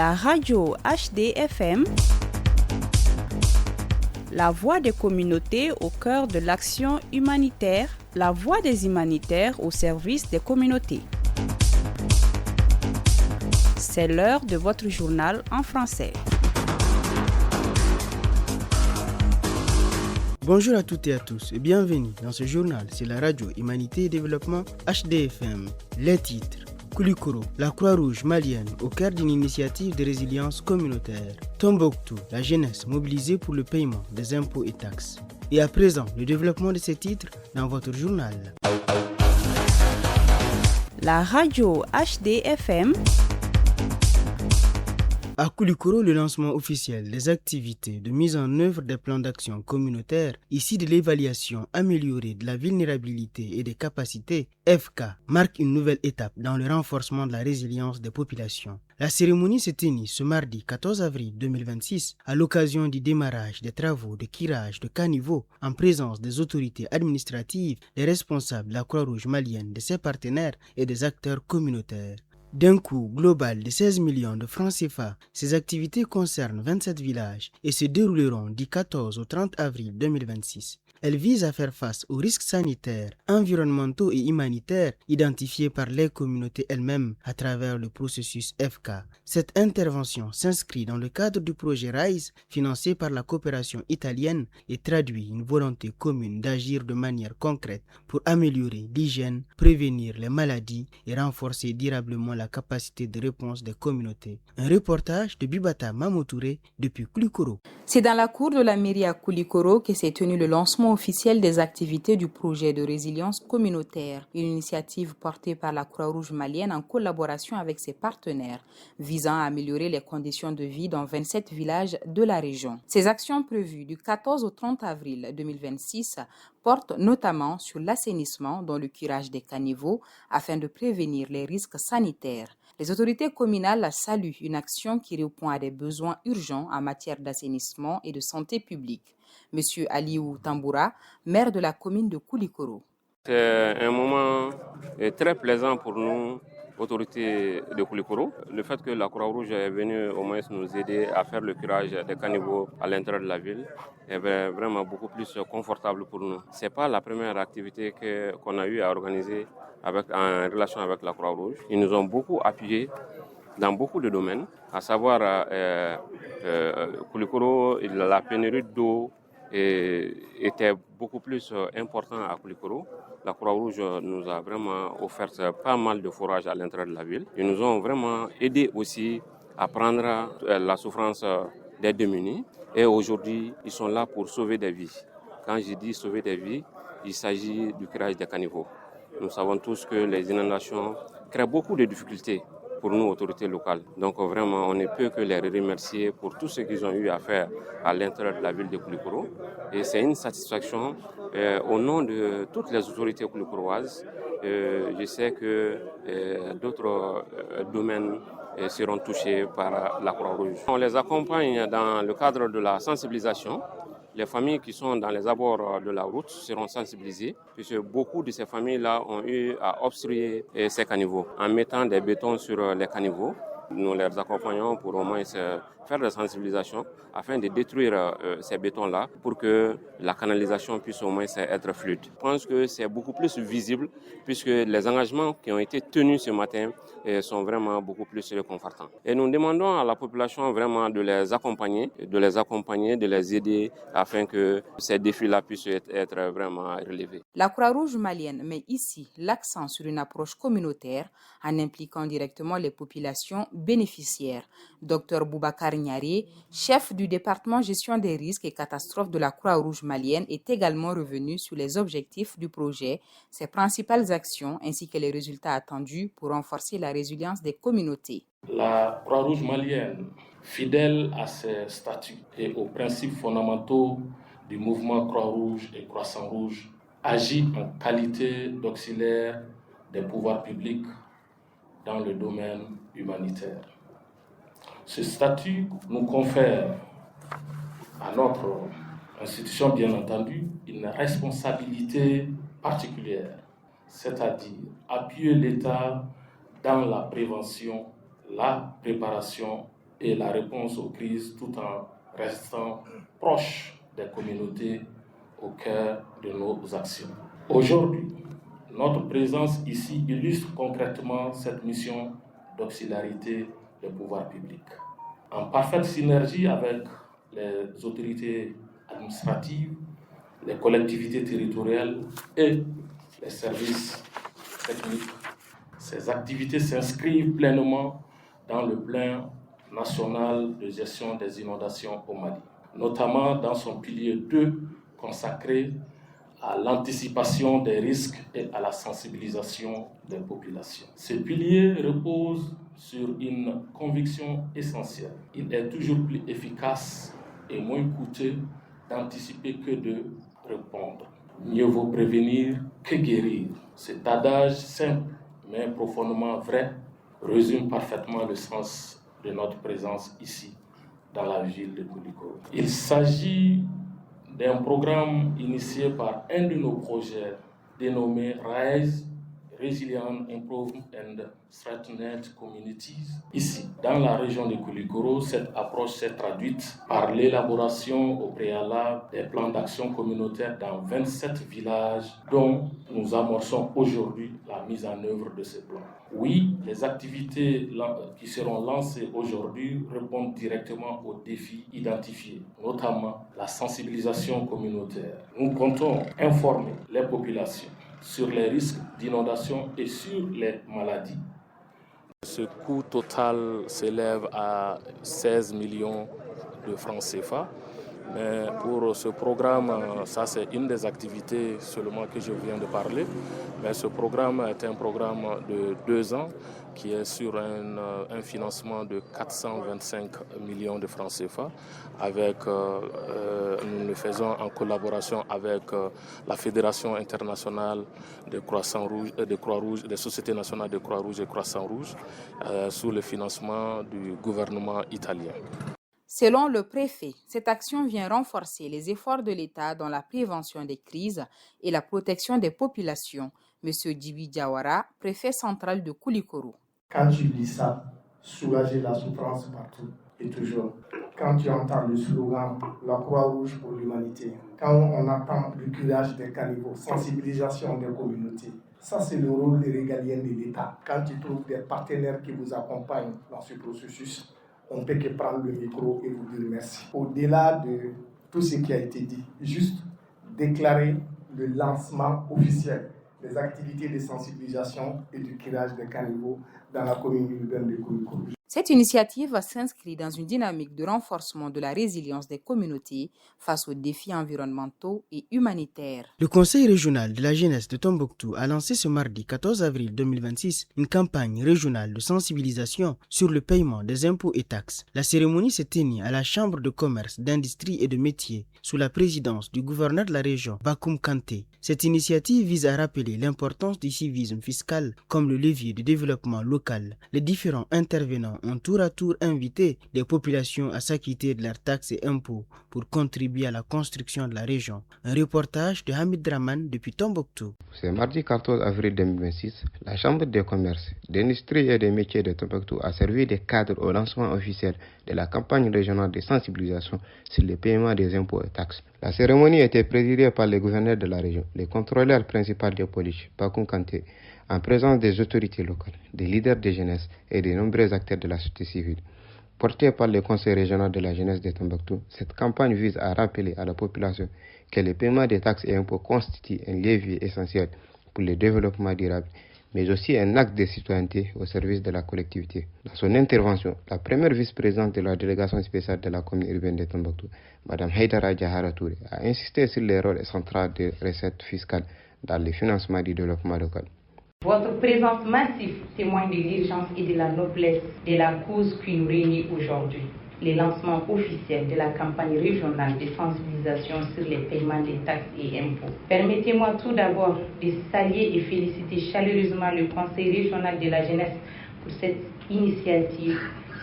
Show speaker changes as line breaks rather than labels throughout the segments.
La radio HDFM, la voix des communautés au cœur de l'action humanitaire, la voix des humanitaires au service des communautés. C'est l'heure de votre journal en français.
Bonjour à toutes et à tous et bienvenue dans ce journal sur la radio Humanité et Développement HDFM. Les titres: Koulikoro, la Croix-Rouge malienne au cœur d'une initiative de résilience communautaire. Tombouctou, la jeunesse mobilisée pour le paiement des impôts et taxes. Et à présent, le développement de ces titres dans votre journal.
La radio HDFM.
À Koulikoro, le lancement officiel des activités de mise en œuvre des plans d'action communautaires, ici de l'évaluation améliorée de la vulnérabilité et des capacités, FK, marque une nouvelle étape dans le renforcement de la résilience des populations. La cérémonie s'est tenue ce mardi 14 avril 2026 à l'occasion du démarrage des travaux de curage de caniveaux en présence des autorités administratives, des responsables de la Croix-Rouge malienne, de ses partenaires et des acteurs communautaires. D'un coût global de 16 millions de francs CFA, ces activités concernent 27 villages et se dérouleront du 14 au 30 avril 2026. Elles visent à faire face aux risques sanitaires, environnementaux et humanitaires identifiés par les communautés elles-mêmes à travers le processus FK. Cette intervention s'inscrit dans le cadre du projet RISE financé par la coopération italienne et traduit une volonté commune d'agir de manière concrète pour améliorer l'hygiène, prévenir les maladies et renforcer durablement la capacité de réponse des communautés. Un reportage de Bibata Mamotouré depuis Koulikoro.
C'est dans la cour de la mairie à Koulikoro que s'est tenu le lancement officiel des activités du projet de résilience communautaire, une initiative portée par la Croix-Rouge malienne en collaboration avec ses partenaires, visant à améliorer les conditions de vie dans 27 villages de la région. Ces actions prévues du 14 au 30 avril 2026 portent notamment sur l'assainissement, dont le curage des caniveaux, afin de prévenir les risques sanitaires. Les autorités communales saluent une action qui répond à des besoins urgents en matière d'assainissement et de santé publique. Monsieur Aliou Tamboura, maire de la commune de Koulikoro.
C'est un moment très plaisant pour nous, autorités de Koulikoro. Le fait que la Croix-Rouge est venue au moins nous aider à faire le curage des caniveaux à l'intérieur de la ville est vraiment beaucoup plus confortable pour nous. Ce n'est pas la première activité qu'on a eu à organiser en relation avec la Croix-Rouge. Ils nous ont beaucoup appuyés dans beaucoup de domaines, à savoir Koulikoro, la pénurie d'eau était beaucoup plus important à Koulikoro. La Croix-Rouge nous a vraiment offert pas mal de forages à l'intérieur de la ville. Ils nous ont vraiment aidé aussi à prendre la souffrance des démunis. Et aujourd'hui, ils sont là pour sauver des vies. Quand je dis sauver des vies, il s'agit du curage des caniveaux. Nous savons tous que les inondations créent beaucoup de difficultés pour nous, autorités locales. Donc vraiment, on ne peut que les remercier pour tout ce qu'ils ont eu à faire à l'intérieur de la ville de Koulikoro. Et c'est une satisfaction au nom de toutes les autorités koulikoroises. Je sais que d'autres domaines seront touchés par la Croix-Rouge. On les accompagne dans le cadre de la sensibilisation. Les familles qui sont dans les abords de la route seront sensibilisées, puisque beaucoup de ces familles-là ont eu à obstruer ces caniveaux en mettant des bétons sur les caniveaux. Nous les accompagnons pour au moins faire des sensibilisations afin de détruire ces bétons-là pour que la canalisation puisse au moins être fluide. Je pense que c'est beaucoup plus visible puisque les engagements qui ont été tenus ce matin sont vraiment beaucoup plus réconfortants. Et nous demandons à la population vraiment de les accompagner, de les aider afin que ces défis-là puissent être vraiment relevés.
La Croix-Rouge malienne met ici l'accent sur une approche communautaire en impliquant directement les populations bénéficiaires. Dr Boubacar Niaré, chef du département gestion des risques et catastrophes de la Croix-Rouge malienne, est également revenu sur les objectifs du projet, ses principales actions ainsi que les résultats attendus pour renforcer la résilience des communautés.
La Croix-Rouge malienne, fidèle à ses statuts et aux principes fondamentaux du mouvement Croix-Rouge et Croissant-Rouge, agit en qualité d'auxiliaire des pouvoirs publics dans le domaine humanitaire. Ce statut nous confère à notre institution, bien entendu, une responsabilité particulière, c'est-à-dire appuyer l'État dans la prévention, la préparation et la réponse aux crises tout en restant proche des communautés au cœur de nos actions. Aujourd'hui, notre présence ici illustre concrètement cette mission d'auxiliarité des pouvoirs publics. En parfaite synergie avec les autorités administratives, les collectivités territoriales et les services techniques, ces activités s'inscrivent pleinement dans le plan national de gestion des inondations au Mali, notamment dans son pilier 2 consacré à l'anticipation des risques et à la sensibilisation des populations. Ce pilier repose sur une conviction essentielle. Il est toujours plus efficace et moins coûteux d'anticiper que de répondre. Mieux vaut prévenir que guérir. Cet adage simple mais profondément vrai résume parfaitement le sens de notre présence ici, dans la ville de Koulikoro. Il s'agit d'un programme initié par un de nos projets dénommé RISE, Resilient, Improved and Strengthened Communities. Ici, dans la région de Koulikoro, cette approche s'est traduite par l'élaboration au préalable des plans d'action communautaire dans 27 villages dont nous amorçons aujourd'hui la mise en œuvre de ces plans. Oui, les activités qui seront lancées aujourd'hui répondent directement aux défis identifiés, notamment la sensibilisation communautaire. Nous comptons informer les populations sur les risques d'inondation et sur les maladies. Ce coût total s'élève à 16 millions de francs CFA. Mais pour ce programme, ça c'est une des activités seulement que je viens de parler. Mais ce programme est un programme de 2 ans qui est sur un financement de 425 millions de francs CFA. Nous le faisons en collaboration avec la Fédération internationale de Croix-Rouge, des sociétés nationales de Croix-Rouge et Croissant-Rouge, sous le financement du gouvernement italien.
Selon le préfet, cette action vient renforcer les efforts de l'État dans la prévention des crises et la protection des populations. Monsieur Djibi Diawara, préfet central de Koulikoro.
Quand tu lis ça, soulager la souffrance partout et toujours. Quand tu entends le slogan « La Croix-Rouge pour l'humanité », quand on entend le curage des caniveaux, sensibilisation des communautés, ça c'est le rôle régalien de l'État. Quand tu trouves des partenaires qui vous accompagnent dans ce processus, on ne peut que prendre le micro et vous dire merci. Au-delà de tout ce qui a été dit, juste déclarer le lancement officiel des activités de sensibilisation et du curage des caniveaux dans la commune urbaine de Koulikoro.
Cette initiative s'inscrit dans une dynamique de renforcement de la résilience des communautés face aux défis environnementaux et humanitaires.
Le Conseil régional de la jeunesse de Tombouctou a lancé ce mardi 14 avril 2026 une campagne régionale de sensibilisation sur le paiement des impôts et taxes. La cérémonie s'est tenue à la Chambre de commerce, d'industrie et de métiers sous la présidence du gouverneur de la région, Bakoum Kanté. Cette initiative vise à rappeler l'importance du civisme fiscal comme le levier de développement local. Les différents intervenants ont tour à tour invité les populations à s'acquitter de leurs taxes et impôts pour contribuer à la construction de la région. Un reportage de Hamid Draman depuis Tombouctou.
Ce mardi 14 avril 2026, la Chambre de commerce, d'industrie et des métiers de Tombouctou a servi de cadre au lancement officiel de la campagne régionale de sensibilisation sur le paiement des impôts et taxes. La cérémonie était présidée par le gouverneur de la région, le contrôleur principal de police, Bakoum Kanté, en présence des autorités locales, des leaders de jeunesse et de nombreux acteurs de la société civile. Portée par le Conseil régional de la jeunesse de Tombouctou, cette campagne vise à rappeler à la population que le paiement des taxes et impôts constitue un levier essentiel pour le développement durable, mais aussi un acte de citoyenneté au service de la collectivité. Dans son intervention, la première vice-présidente de la délégation spéciale de la commune urbaine de Tombouctou, Mme Haïdara Diahara Touré, a insisté sur le rôle central des recettes fiscales dans le financement du développement local.
Votre présence massive témoigne de l'urgence et de la noblesse de la cause qui nous réunit aujourd'hui. Le lancement officiel de la campagne régionale de sensibilisation sur les paiements des taxes et impôts. Permettez-moi tout d'abord de saluer et féliciter chaleureusement le Conseil régional de la jeunesse pour cette initiative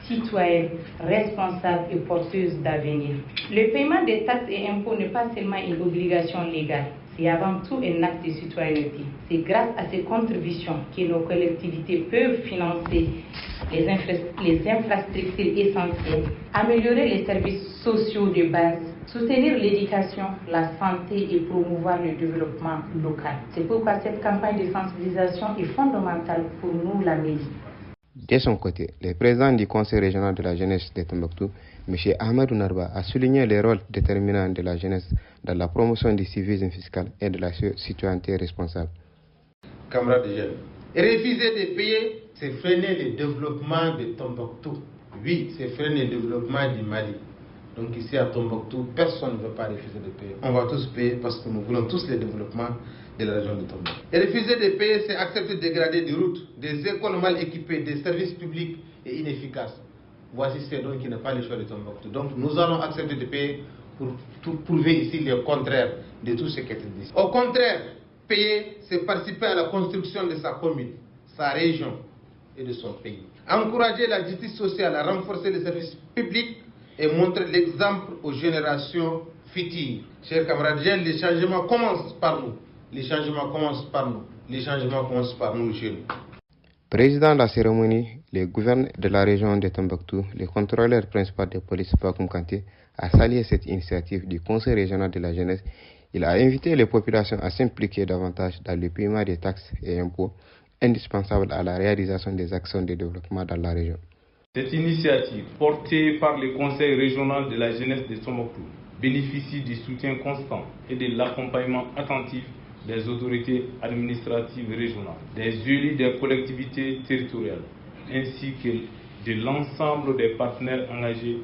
citoyenne, responsable et porteuse d'avenir. Le paiement des taxes et impôts n'est pas seulement une obligation légale, C'est avant tout un acte de citoyenneté. C'est grâce à ces contributions que nos collectivités peuvent financer les infrastructures essentielles, améliorer les services sociaux de base, soutenir l'éducation, la santé et promouvoir le développement local. C'est pourquoi cette campagne de sensibilisation est fondamentale pour nous, la mairie.
De son côté, le président du Conseil régional de la jeunesse de Tombouctou, M. Ahmadou Narba, a souligné le rôle déterminant de la jeunesse dans la promotion du civisme fiscal et de la citoyenneté responsable.
Camarades jeunes, refuser de payer, c'est freiner le développement de Tombouctou. Oui, c'est freiner le développement du Mali. Donc ici à Tombouctou, personne ne veut pas refuser de payer. On va tous payer parce que nous voulons tous le développement de la région de Tombouctou. Et refuser de payer, c'est accepter de dégrader des routes, des écoles mal équipées, des services publics et inefficaces. Voici ce dont qui n'est pas le choix de Tombouctou. Donc nous allons accepter de payer pour prouver ici le contraire de tout ce qui est dit. Au contraire, payer, c'est participer à la construction de sa commune, sa région et de son pays. Encourager la justice sociale, à renforcer les services publics et montrer l'exemple aux générations futures. Chers camarades jeunes, les changements commencent par nous. Les changements commencent par nous. Les changements commencent par nous, jeunes.
Président de la cérémonie, le gouverneur de la région de Tombouctou, le contrôleur principal de police Bakoum Kanté, a salué cette initiative du Conseil régional de la jeunesse. Il a invité les populations à s'impliquer davantage dans le paiement des taxes et impôts indispensables à la réalisation des actions de développement dans la région.
Cette initiative, portée par le Conseil régional de la jeunesse de Tombouctou, bénéficie du soutien constant et de l'accompagnement attentif des autorités administratives régionales, des élus des collectivités territoriales, ainsi que de l'ensemble des partenaires engagés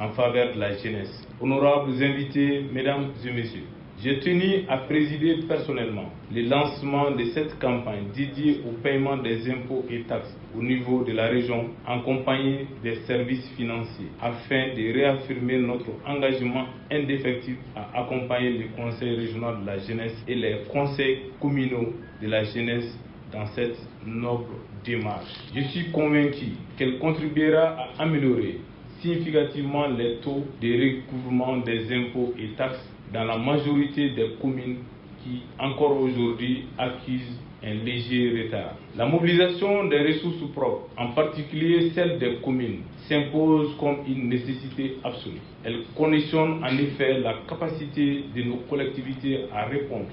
en faveur de la jeunesse. Honorables invités, mesdames et messieurs, j'ai tenu à présider personnellement le lancement de cette campagne dédiée au paiement des impôts et taxes au niveau de la région, accompagnée des services financiers, afin de réaffirmer notre engagement indéfectible à accompagner le Conseil régional de la jeunesse et les conseils communaux de la jeunesse dans cette noble démarche. Je suis convaincu qu'elle contribuera à améliorer significativement les taux de recouvrement des impôts et taxes dans la majorité des communes qui, encore aujourd'hui, accusent un léger retard. La mobilisation des ressources propres, en particulier celle des communes, s'impose comme une nécessité absolue. Elle conditionne en effet la capacité de nos collectivités à répondre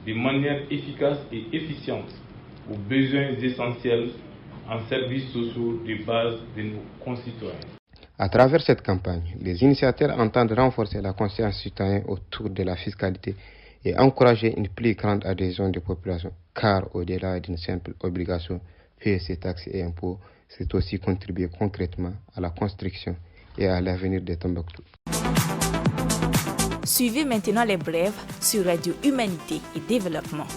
de manière efficace et efficiente aux besoins essentiels en services sociaux de base de nos concitoyens.
À travers cette campagne, les initiateurs entendent renforcer la conscience citoyenne autour de la fiscalité et encourager une plus grande adhésion des populations, car au-delà d'une simple obligation, payer ses taxes et impôts, c'est aussi contribuer concrètement à la construction et à l'avenir de Tombouctou.
Suivez maintenant les brèves sur Radio Humanité et Développement.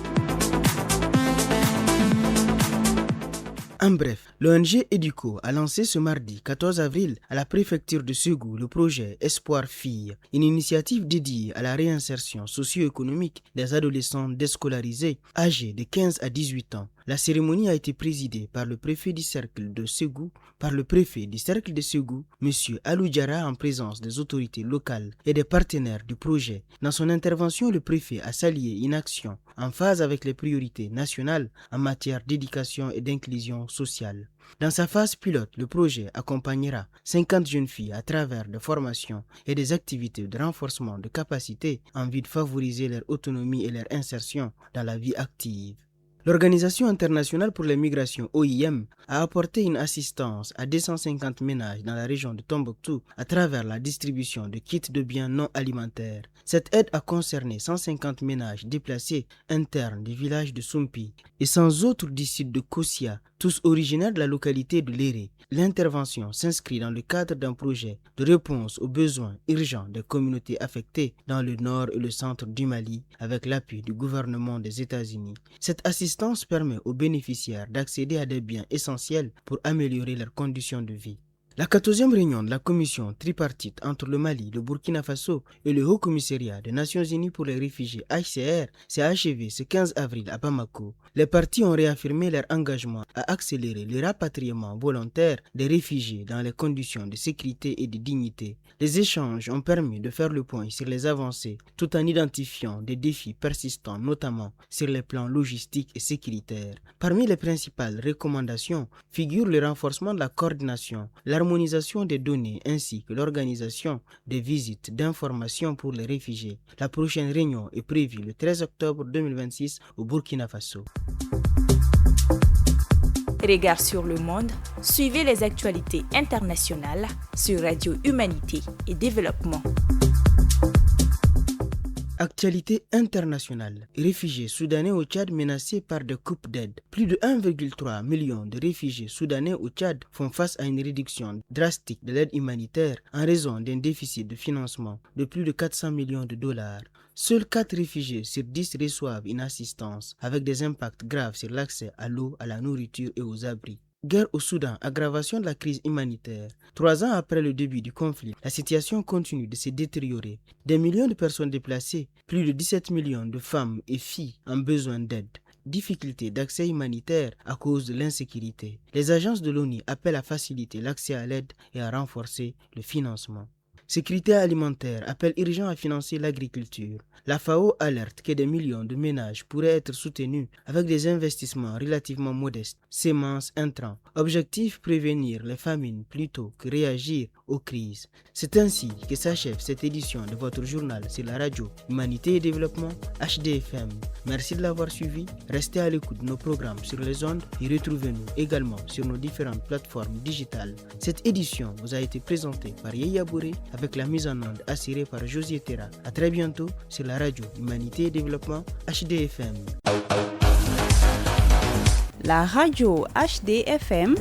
En bref, l'ONG EDUCO a lancé ce mardi 14 avril à la préfecture de Ségou le projet Espoir Filles, une initiative dédiée à la réinsertion socio-économique des adolescents déscolarisés âgés de 15 à 18 ans. La cérémonie a été présidée par le préfet du cercle de Ségou, M. Alou Diarra, en présence des autorités locales et des partenaires du projet. Dans son intervention, le préfet a salué une action en phase avec les priorités nationales en matière d'éducation et d'inclusion sociale. Dans sa phase pilote, le projet accompagnera 50 jeunes filles à travers des formations et des activités de renforcement de capacités en vue de favoriser leur autonomie et leur insertion dans la vie active. L'Organisation internationale pour les migrations OIM a apporté une assistance à 250 ménages dans la région de Tombouctou à travers la distribution de kits de biens non alimentaires. Cette aide a concerné 150 ménages déplacés internes du village de Soumpi et 100 autres du site de Kossia, tous originaires de la localité de Léré. L'intervention s'inscrit dans le cadre d'un projet de réponse aux besoins urgents des communautés affectées dans le nord et le centre du Mali avec l'appui du gouvernement des États-Unis. Cette assistance permet aux bénéficiaires d'accéder à des biens essentiels pour améliorer leurs conditions de vie. La 14e réunion de la commission tripartite entre le Mali, le Burkina Faso et le Haut-Commissariat des Nations Unies pour les réfugiés HCR s'est achevée ce 15 avril à Bamako. Les parties ont réaffirmé leur engagement à accélérer le rapatriement volontaire des réfugiés dans les conditions de sécurité et de dignité. Les échanges ont permis de faire le point sur les avancées tout en identifiant des défis persistants, notamment sur les plans logistiques et sécuritaires. Parmi les principales recommandations figurent le renforcement de la coordination, l'harmonisation des données ainsi que l'organisation des visites d'information pour les réfugiés. La prochaine réunion est prévue le 13 octobre 2026 au Burkina Faso.
Regard sur le monde, suivez les actualités internationales sur Radio Humanité et Développement.
Actualité internationale. Réfugiés soudanais au Tchad menacés par des coupes d'aide. Plus de 1,3 million de réfugiés soudanais au Tchad font face à une réduction drastique de l'aide humanitaire en raison d'un déficit de financement de plus de 400 millions de dollars. Seuls 4 réfugiés sur 10 reçoivent une assistance, avec des impacts graves sur l'accès à l'eau, à la nourriture et aux abris. Guerre au Soudan, aggravation de la crise humanitaire. 3 ans après le début du conflit, la situation continue de se détériorer. Des millions de personnes déplacées, plus de 17 millions de femmes et filles en besoin d'aide. Difficultés d'accès humanitaire à cause de l'insécurité. Les agences de l'ONU appellent à faciliter l'accès à l'aide et à renforcer le financement. Sécurité alimentaire appelle urgent à financer l'agriculture. La FAO alerte que des millions de ménages pourraient être soutenus avec des investissements relativement modestes, semences, intrants. Objectif, prévenir les famines plutôt que réagir aux crises. C'est ainsi que s'achève cette édition de votre journal sur la radio Humanité et Développement HDFM. Merci de l'avoir suivi. Restez à l'écoute de nos programmes sur les ondes et retrouvez-nous également sur nos différentes plateformes digitales. Cette édition vous a été présentée par Yeya Bouré avec la mise en onde assurée par Josier Terra. À très bientôt sur la radio Humanité et Développement HDFM.
La radio HDFM